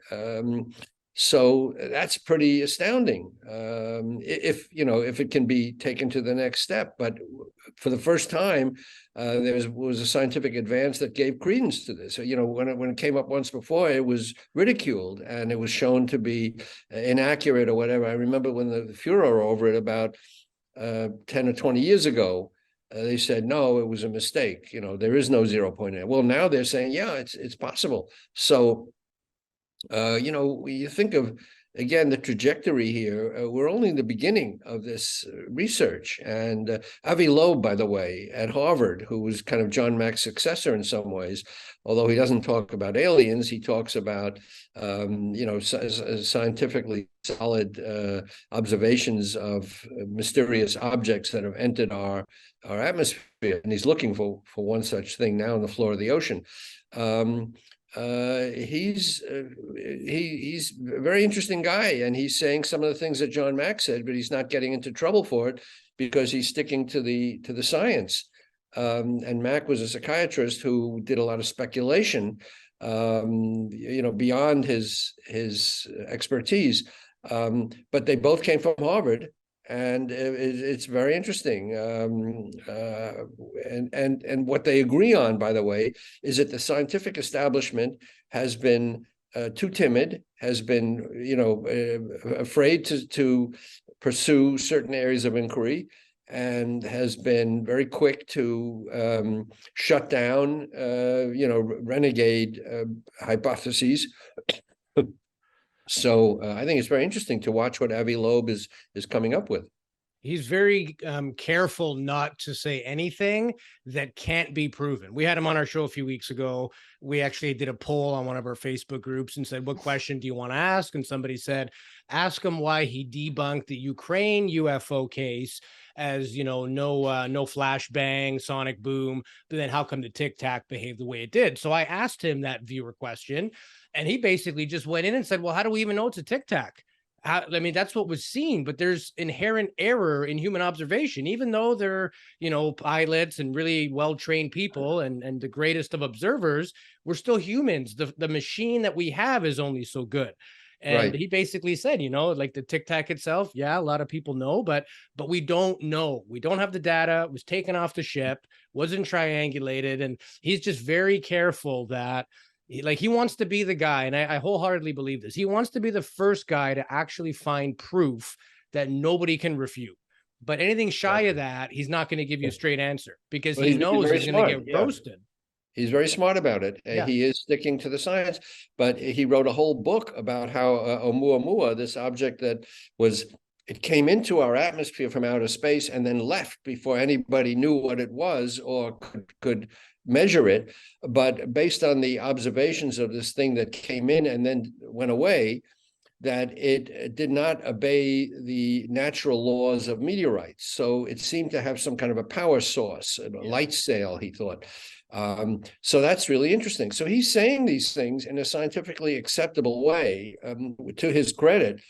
So that's pretty astounding, if it can be taken to the next step. But for the first time, there was a scientific advance that gave credence to this. When it came up once before, it was ridiculed and it was shown to be inaccurate or whatever. I remember when the furor over it about 10 or 20 years ago, they said, no, it was a mistake. There is no 0-point energy. Well, now they're saying, yeah, it's possible. So, you think of, again, the trajectory here, we're only in the beginning of this research. And Avi Loeb, by the way, at Harvard, who was kind of John Mack's successor in some ways, although he doesn't talk about aliens, he talks about, scientifically solid observations of mysterious objects that have entered our atmosphere. And he's looking for one such thing now on the floor of the ocean. He's a very interesting guy, and he's saying some of the things that John Mack said, but he's not getting into trouble for it because he's sticking to the science. And Mack was a psychiatrist who did a lot of speculation, beyond his expertise. But they both came from Harvard. And it's very interesting. And what they agree on, by the way, is that the scientific establishment has been too timid, has been, afraid to pursue certain areas of inquiry, and has been very quick to shut down, renegade hypotheses. So I think it's very interesting to watch what Avi Loeb is coming up with. He's very careful not to say anything that can't be proven. We had him on our show a few weeks ago. We actually did a poll on one of our Facebook groups and said, what question do you want to ask? And somebody said, ask him why he debunked the Ukraine UFO case as, no flashbang, sonic boom, but then how come the Tic Tac behaved the way it did? So I asked him that viewer question, and he basically just went in and said, well, how do we even know it's a Tic Tac? That's what was seen, but there's inherent error in human observation, even though they're, pilots and really well-trained people and the greatest of observers, we're still humans. The machine that we have is only so good. And right. He basically said, like the Tic Tac itself, yeah, a lot of people know, but we don't know. We don't have the data. It was taken off the ship, wasn't triangulated. And he's just very careful that he wants to be the guy. And I wholeheartedly believe this. He wants to be the first guy to actually find proof that nobody can refute. But anything shy of that, he's not going to give you a straight answer because he knows he's going to get roasted. He's very smart about it. Yeah. He is sticking to the science, but he wrote a whole book about how Oumuamua, this object that it came into our atmosphere from outer space and then left before anybody knew what it was or could measure it. But based on the observations of this thing that came in and then went away, that it did not obey the natural laws of meteorites. So it seemed to have some kind of a power source, a light sail, he thought. So that's really interesting. So he's saying these things in a scientifically acceptable way, to his credit.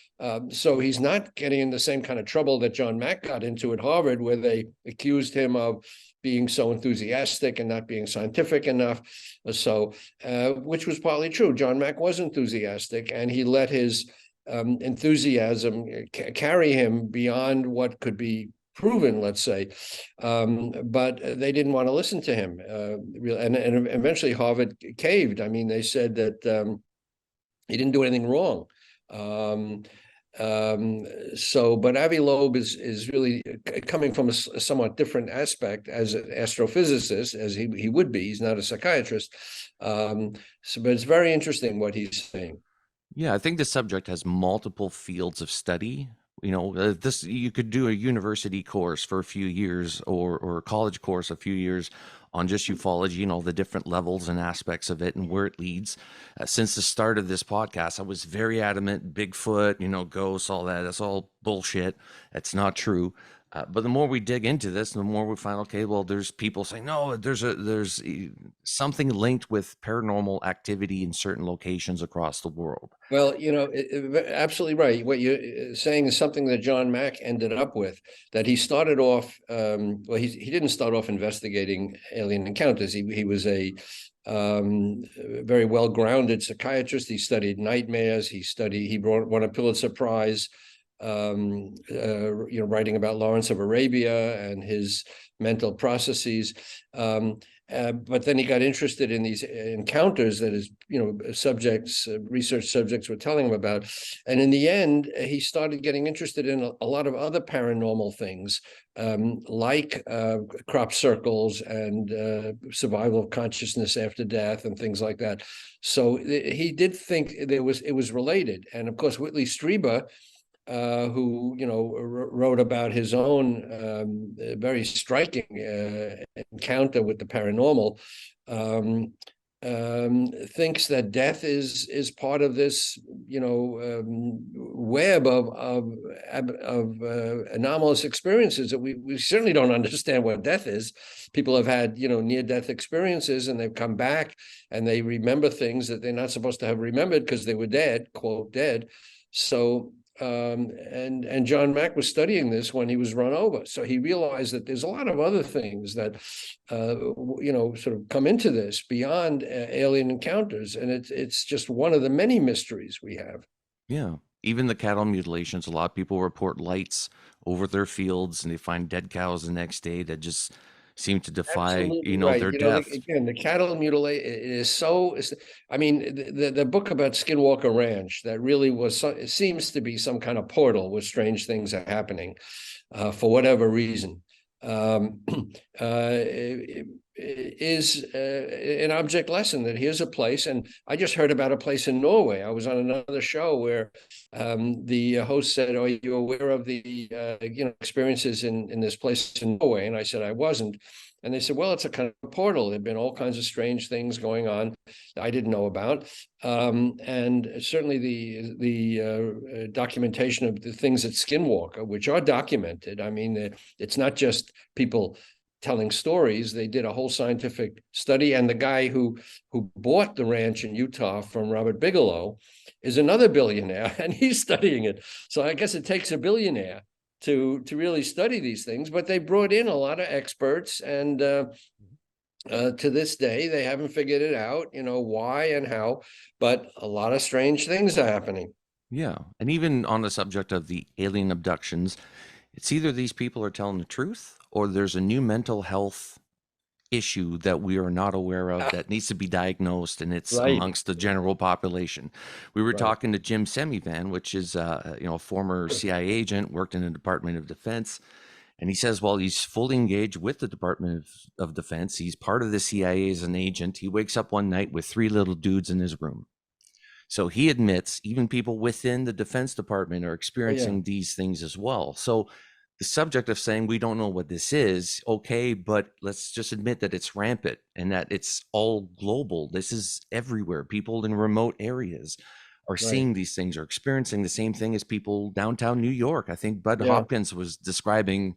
So he's not getting in the same kind of trouble that John Mack got into at Harvard, where they accused him of being so enthusiastic and not being scientific enough. So, which was partly true. John Mack was enthusiastic, and he let his enthusiasm carry him beyond what could be proven, let's say, but they didn't want to listen to him. And eventually Harvard caved. I mean, they said that he didn't do anything wrong. But Avi Loeb is really coming from a somewhat different aspect as an astrophysicist, as he would be. He's not a psychiatrist. But it's very interesting what he's saying. Yeah, I think the subject has multiple fields of study. This, you could do a university course for a few years, or a college course a few years on just ufology, the different levels and aspects of it and where it leads. Since the start of this podcast, I was very adamant, Bigfoot, ghosts, all that. That's all bullshit. It's not true. But the more we dig into this, the more we find, okay, well, there's people saying, no, there's something linked with paranormal activity in certain locations across the world. Well, absolutely right. What you're saying is something that John Mack ended up with, that he started off, he didn't start off investigating alien encounters. He was a very well-grounded psychiatrist. He studied nightmares. He won a Pulitzer Prize, writing about Lawrence of Arabia and his mental processes. But then he got interested in these encounters that his, research subjects were telling him about. And in the end, he started getting interested in a lot of other paranormal things, like crop circles and survival of consciousness after death and things like that. So he did think it was related. And of course, Whitley Strieber, who wrote about his own very striking encounter with the paranormal, thinks that death is part of this web of anomalous experiences that we certainly don't understand what death is. People have had near-death experiences, and they've come back and they remember things that they're not supposed to have remembered because they were dead, quote, dead. So and John Mack was studying this when he was run over. So he realized that there's a lot of other things that, sort of come into this beyond alien encounters. And it's just one of the many mysteries we have. Yeah. Even the cattle mutilations, a lot of people report lights over their fields, and they find dead cows the next day that just seem to defy, right. their death. Again, the cattle mutilate is so. I mean, the book about Skinwalker Ranch, that really was. It seems to be some kind of portal where strange things are happening, for whatever reason. Is an object lesson that here's a place. And I just heard about a place in Norway. I was on another show where the host said, "Are you aware of the experiences in this place in Norway?" And I said I wasn't. And they said, well, it's a kind of portal. There've been all kinds of strange things going on that I didn't know about. And certainly the documentation of the things at Skinwalker, which are documented. I mean, it's not just people telling stories. They did a whole scientific study. And the guy who bought the ranch in Utah from Robert Bigelow is another billionaire, and he's studying it. So I guess it takes a billionaire to really study these things, but they brought in a lot of experts, and to this day they haven't figured it out, why and how, but a lot of strange things are happening. Yeah. And even on the subject of the alien abductions, it's either these people are telling the truth, or there's a new mental health issue that we are not aware of that needs to be diagnosed, and it's Right. amongst the general population. We were Right. talking to Jim Semivan, which is a former CIA agent, worked in the Department of Defense, and he says while he's fully engaged with the Department of Defense, he's part of the CIA as an agent. He wakes up one night with 3 little dudes in his room. So he admits even people within the Defense Department are experiencing these things as well. So the subject of saying we don't know what this is, okay, but let's just admit that it's rampant and that it's all global. This is everywhere. People in remote areas are seeing these things, are experiencing the same thing as people downtown New York. I think Bud Hopkins was describing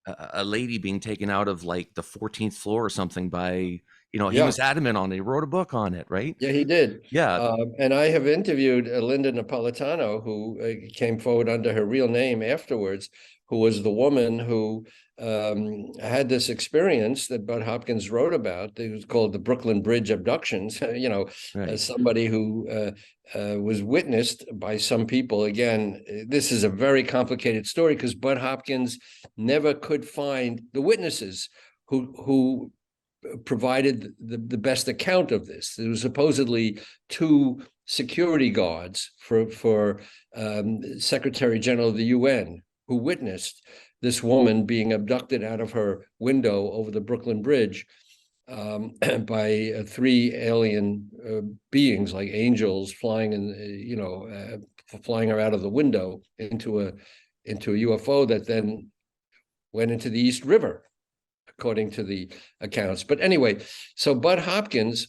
a lady being taken out of like the 14th floor or something by, he was adamant on it. He wrote a book on it, right? Yeah, he did. Yeah. And I have interviewed Linda Napolitano, who came forward under her real name afterwards, who was the woman who had this experience that Bud Hopkins wrote about. It was called the Brooklyn Bridge abductions, Right. somebody who was witnessed by some people. Again, this is a very complicated story because Bud Hopkins never could find the witnesses who provided the best account of this. There was supposedly two security guards for Secretary General of the UN who witnessed this woman being abducted out of her window over the Brooklyn Bridge by three alien beings, like angels, flying flying her out of the window into a UFO that then went into the East River, according to the accounts. But anyway, so Bud Hopkins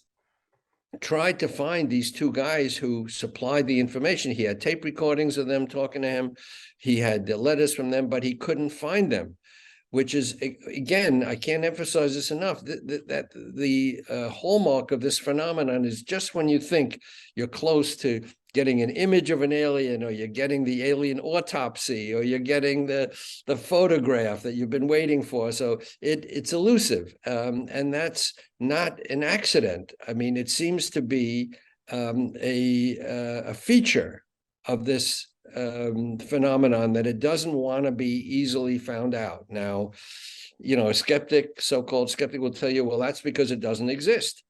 tried to find these two guys who supplied the information. He had tape recordings of them talking to him. He had the letters from them, but he couldn't find them, which is, again, I can't emphasize this enough, that the hallmark of this phenomenon is just when you think you're close to getting an image of an alien, or you're getting the alien autopsy, or you're getting the photograph that you've been waiting for. So it's elusive, and that's not an accident. I mean, it seems to be a feature of this phenomenon that it doesn't want to be easily found out. Now, a skeptic, so-called skeptic, will tell you, well, that's because it doesn't exist.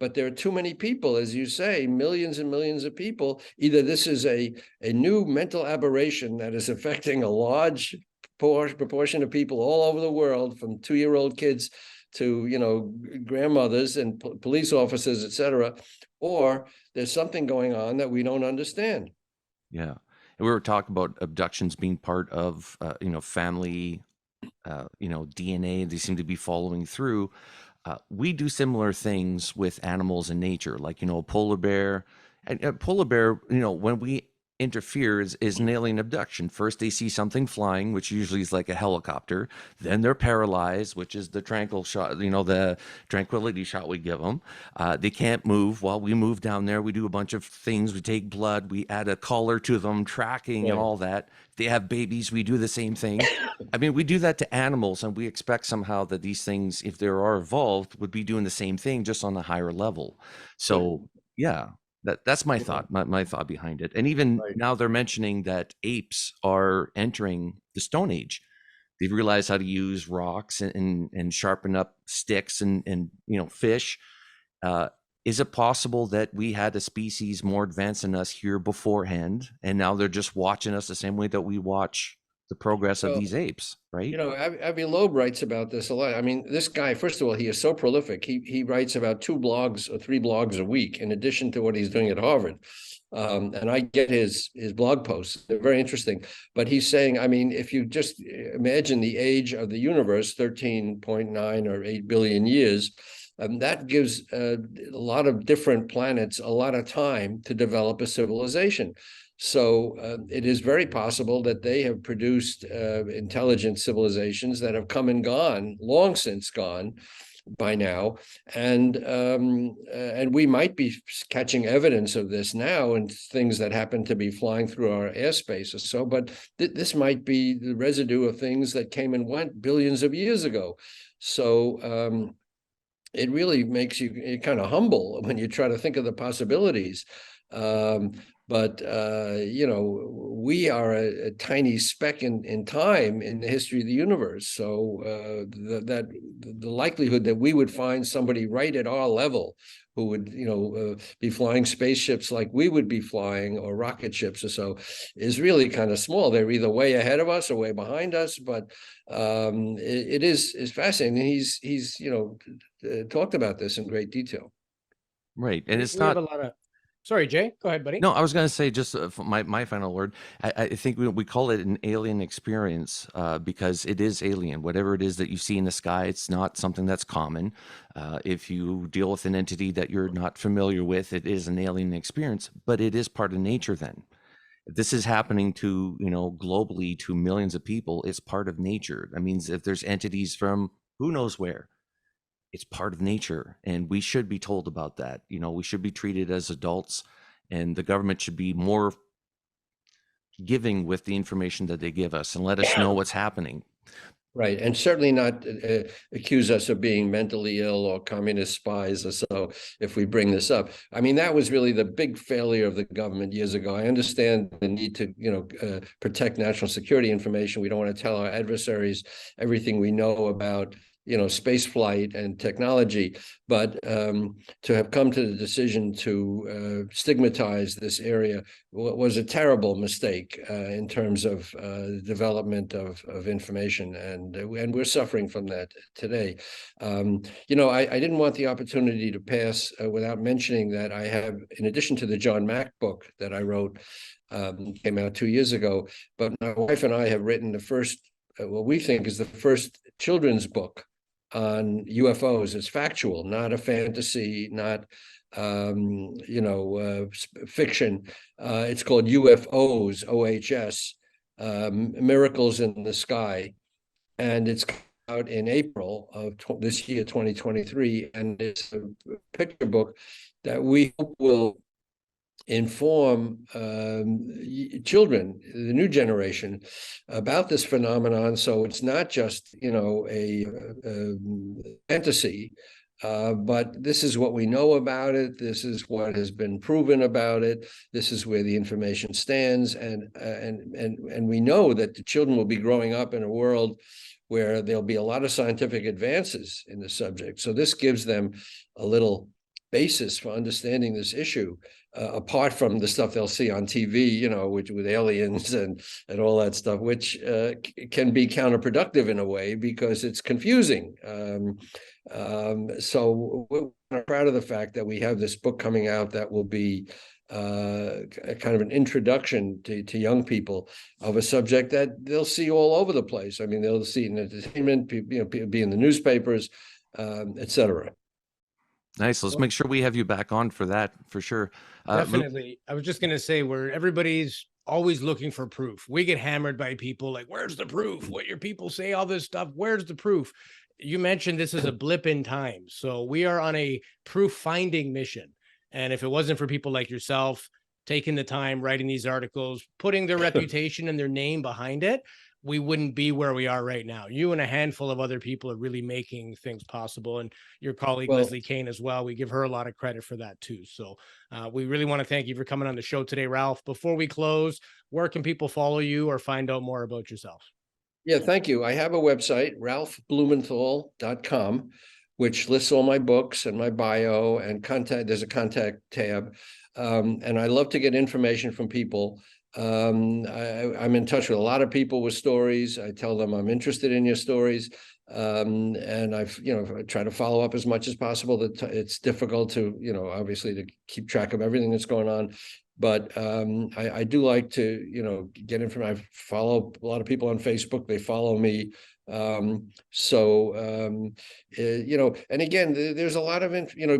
But there are too many people, as you say, millions and millions of people. Either this is a new mental aberration that is affecting a large proportion of people all over the world, from 2-year-old kids to grandmothers and police officers, etc., or there's something going on that we don't understand. Yeah. And we were talking about abductions being part of, family, DNA. They seem to be following through. We do similar things with animals in nature, like, a polar bear. And a polar bear, when we interfere is an alien abduction. First, they see something flying, which usually is like a helicopter. Then they're paralyzed, which is the tranquil shot, the tranquility shot we give them. They can't move. While we move down there, we do a bunch of things. We take blood, we add a collar to them, tracking and all that. If they have babies, we do the same thing. I mean, we do that to animals, and we expect somehow that these things, if they are evolved, would be doing the same thing, just on a higher level. So, yeah. That's my thought, my thought behind it. And even now they're mentioning that apes are entering the Stone Age. They've realized how to use rocks and sharpen up sticks and fish. Is it possible that we had a species more advanced than us here beforehand, and now they're just watching us the same way that we watch the progress of these apes, right? Avi Loeb writes about this a lot. I mean, this guy, first of all, he is so prolific. He writes about 2 blogs or 3 blogs a week, in addition to what he's doing at Harvard. And I get his blog posts. They're very interesting. But he's saying, I mean, if you just imagine the age of the universe, 13.9 or 8 billion years, that gives a lot of different planets a lot of time to develop a civilization. So it is very possible that they have produced intelligent civilizations that have come and gone, long since gone by now, and we might be catching evidence of this now in things that happen to be flying through our airspace or so. But this might be the residue of things that came and went billions of years ago. So it really makes you kind of humble when you try to think of the possibilities. But we are a tiny speck in time in the history of the universe. So the likelihood that we would find somebody right at our level who would be flying spaceships like we would be flying, or rocket ships or so, is really kind of small. They're either way ahead of us or way behind us. But it is fascinating. He's talked about this in great detail. Right, and it's we not. Have a lot of. Sorry, Jay. Go ahead, buddy. No, I was going to say, just my final word. I think we call it an alien experience because it is alien. Whatever it is that you see in the sky, it's not something that's common. If you deal with an entity that you're not familiar with, it is an alien experience, but it is part of nature then. If this is happening to, globally to millions of people, it's part of nature. That means if there's entities from who knows where, it's part of nature, and we should be told about that. We should be treated as adults, and the government should be more giving with the information that they give us and let us know what's happening. Right. And certainly not accuse us of being mentally ill or communist spies or so if we bring this up. I mean, that was really the big failure of the government years ago. I understand the need to, protect national security information. We don't want to tell our adversaries everything we know about space flight and technology, but to have come to the decision to stigmatize this area was a terrible mistake in terms of development of information, and we're suffering from that today. I didn't want the opportunity to pass without mentioning that I have, in addition to the John Mack book that I wrote, came out 2 years ago, but my wife and I have written the first, what we think is the first children's book on UFOs. It's factual, not a fantasy, not fiction. It's called UFOs, OHS, Miracles in the Sky, and it's out in April of this year, 2023, and it's a picture book that we hope will inform children, the new generation, about this phenomenon. So it's not just a fantasy, but this is what we know about it. This is what has been proven about it. This is where the information stands, and we know that the children will be growing up in a world where there'll be a lot of scientific advances in the subject. So this gives them a little basis for understanding this issue, apart from the stuff they'll see on TV, with aliens and all that stuff, which can be counterproductive in a way because it's confusing. So we're proud of the fact that we have this book coming out that will be a kind of an introduction to young people of a subject that they'll see all over the place. I mean, they'll see it in entertainment, be in the newspapers, et cetera. Nice. Let's make sure we have you back on for that, for sure. Definitely. I was just going to say, where everybody's always looking for proof. We get hammered by people like, where's the proof? What your people say, all this stuff. Where's the proof? You mentioned this is a blip in time. So we are on a proof finding mission. And if it wasn't for people like yourself taking the time, writing these articles, putting their reputation and their name behind it, we wouldn't be where we are right now. You and a handful of other people are really making things possible. And your colleague, Leslie Kane, as well. We give her a lot of credit for that too. So we really want to thank you for coming on the show today, Ralph. Before we close, where can people follow you or find out more about yourself? Yeah, thank you. I have a website, ralphblumenthal.com, which lists all my books and my bio and contact. There's a contact tab. And I love to get information from people. I'm in touch with a lot of people with stories. I tell them I'm interested in your stories. And I've, try to follow up as much as possible. It's difficult to, obviously to keep track of everything that's going on. But I do like to, get information. I follow a lot of people on Facebook. They follow me. And again, there's a lot of,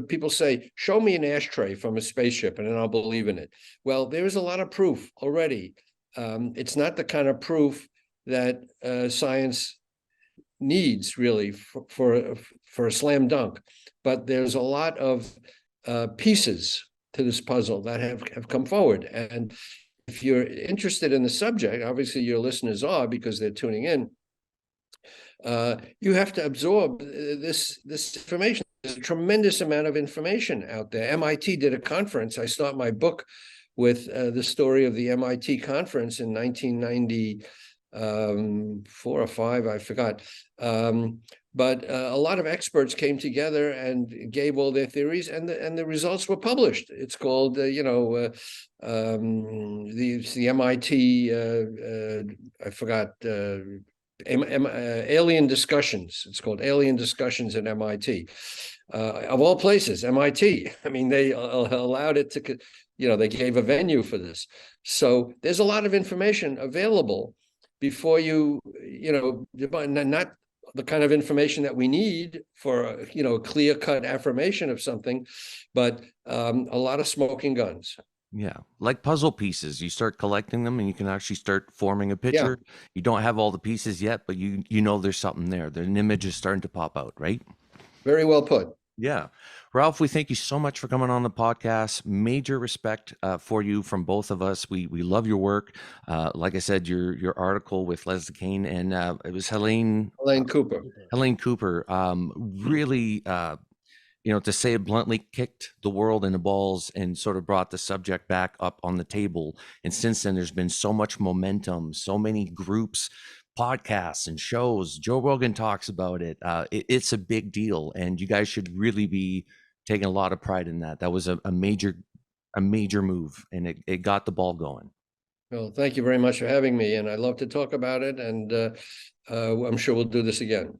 people say, show me an ashtray from a spaceship and then I'll believe in it. Well, there's a lot of proof already. It's not the kind of proof that science needs really for a slam dunk, but there's a lot of pieces to this puzzle that have come forward. And if you're interested in the subject, obviously your listeners are, because they're tuning in, you have to absorb this information. There's a tremendous amount of information out there. MIT did a conference. I start my book with the story of the MIT conference in 1994 or 5, I forgot. But a lot of experts came together and gave all their theories, and the results were published. It's called, the MIT, I forgot, alien discussions. It's called Alien Discussions at MIT. Of all places, MIT. I mean, they allowed it to, they gave a venue for this. So there's a lot of information available before you, not the kind of information that we need for, a clear-cut affirmation of something, but a lot of smoking guns. Yeah, like puzzle pieces. You start collecting them and you can actually start forming a picture. Yeah. You don't have all the pieces yet, but you know there's something there. An image is starting to pop out, right? Very well put. Yeah. Ralph, we thank you so much for coming on the podcast. Major respect for you from both of us. We love your work. Like I said, your article with Leslie Kane and it was Helene Cooper. Helene Cooper. Really, to say it bluntly, kicked the world in the balls and sort of brought the subject back up on the table. And since then, there's been so much momentum, so many groups, podcasts and shows. Joe Rogan talks about it. It's a big deal, and you guys should really be taking a lot of pride in that. That was a major move, and it got the ball going. Well, thank you very much for having me, and I love to talk about it, and I'm sure we'll do this again.